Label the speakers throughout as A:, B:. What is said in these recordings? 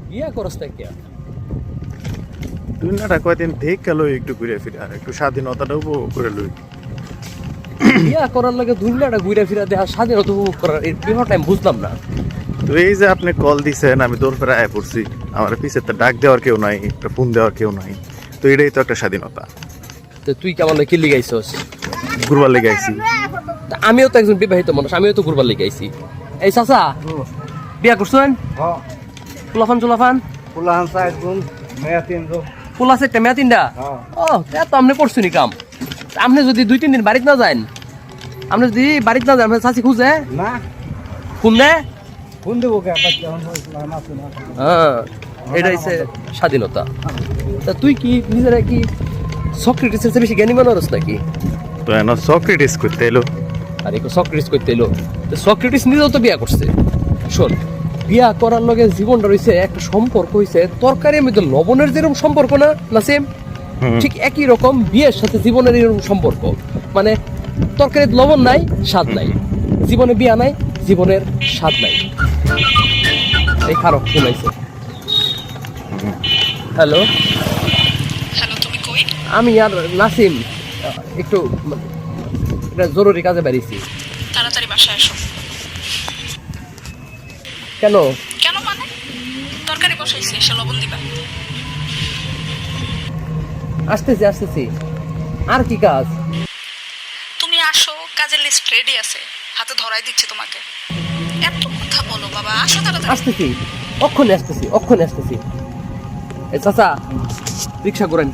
A: বিয়া করস না কে?
B: দুনিয়াটা কয়দিন ঠিক গেল, একটু ঘুরে ফিরে আর একটু স্বাধীনতাটা উপভোগ করে লই।
A: বিয়া করার লাগে দুনিয়াটা ঘুরে ফিরে দেওয়া স্বাধীনতা উপভোগ করার এই বিষয়টা আমি বুঝলাম না।
B: তো এই যে আপনি কল দিছেন, আমি দৌড় ফেরা আয় পড়ছি, আমার পিছে তো ডাক দেওয়ার কেউ নাই, একটা ফোন দেওয়ার কেউ নাই, তো এটাই তো একটা স্বাধীনতা।
A: তো তুই কেমন কি লিগাইছস?
B: ঘুরবার লেগে আইছি।
A: তা আমিও তো একজন বিবাহিত মানুষ, আমিও তো ঘুরবার লিগাইছি। এই চাচা বিয়া করছেন? ফুলাফান চুলাফান ফুলা সেটটা মেয়া তিনটা? ও তো আপনি করছেন কাম। আপনি যদি 2-3 দিন বাড়িতে না যান, আপনি যদি বাড়িতে না যান, আপনার চাচি খুঁজে
C: না
A: ফোন দেয়?
C: ফোন দেবো কে?
A: হ্যাঁ, এটা হচ্ছে স্বাধীনতা। তা তুই কি নিজেরা কি সক্রেটিসের চেয়ে বেশি জ্ঞানী মানুষ নাকি?
B: তো এন সক্রেটিস করতে এলো।
A: আরে সক্রেটিস করতে এলো, তো সক্রেটিস নিজেও তো বিয়া করছে। শোন, বিয়া করার লগে জীবনটা রয়েছে একটা সম্পর্ক হয়েছে তরকারির মধ্যে লবণের যেরকম সম্পর্ক না সেম, ঠিক একই রকম বিয়ের সাথে জীবনের এরকম সম্পর্ক। মানে তরকারির লবণ নাই, স্বাদ নাই। জীবনে বিয়া নাই, জীবনের স্বাদ নাই। এই খারাপ শুনাইছে। হ্যালো
D: হ্যালো, তুমি কই?
A: আমি আর নাসিম একটু এটা জরুরি কাজে বেরিয়েছি।
D: তাড়াতাড়ি বাসায় এসো।
A: কেন?
D: কেন মানে? তরকারি বসাইছি, এসে লবণ দিবা।
A: আসতেছি। আর কি কাজ?
D: তুমি আসো, কাজের লিস্ট রেডি আছে, হাতে ধরাই দিচ্ছি তোমাকে। এত কথা বলো বাবা, আসো তাড়াতাড়ি।
A: আসতেছি, অক্ষণে আসতেছি। এই চাচা রিক্সা করেন।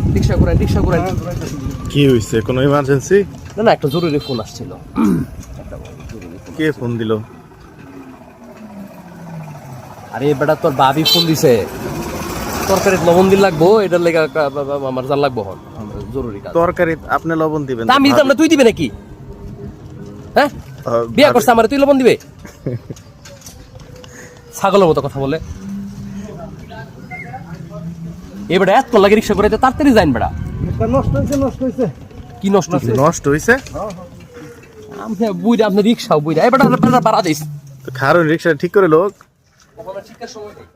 B: কি হয়েছে, কোনো ইমার্জেন্সি?
A: না একটা জরুরি ফোন আসছিল।
B: কে ফোন দিল?
A: আরে বেটা তোর বাবি ফোন দিছে, তরকারি লবণ দিন লাগবো, এটার লেগে আমার জান লাগবো হন, জরুরি কাজ।
B: তরকারি আপনি লবণ দিবেন?
A: তা আমি দিতাম না, তুই দিবে নাকি? হ্যাঁ, বিয়া করছে আমার, তুই লবণ দিবে? ছাগলের মতো কথা বলে। এ বেটা এত লাগে রিক্সা করে তাড়াতাড়ি যাইন বেটা।
C: নষ্ট হয়েছে
A: কি নষ্ট হয়েছে?
B: নষ্ট হয়েছে?
A: আপনি বুইরা, আপনি রিক্সাও বুইরা। এ বেটা বাড়া দিস।
B: তো খারুন রিক্সা ঠিক করে লোক।
A: ঠিকার সময় নেই।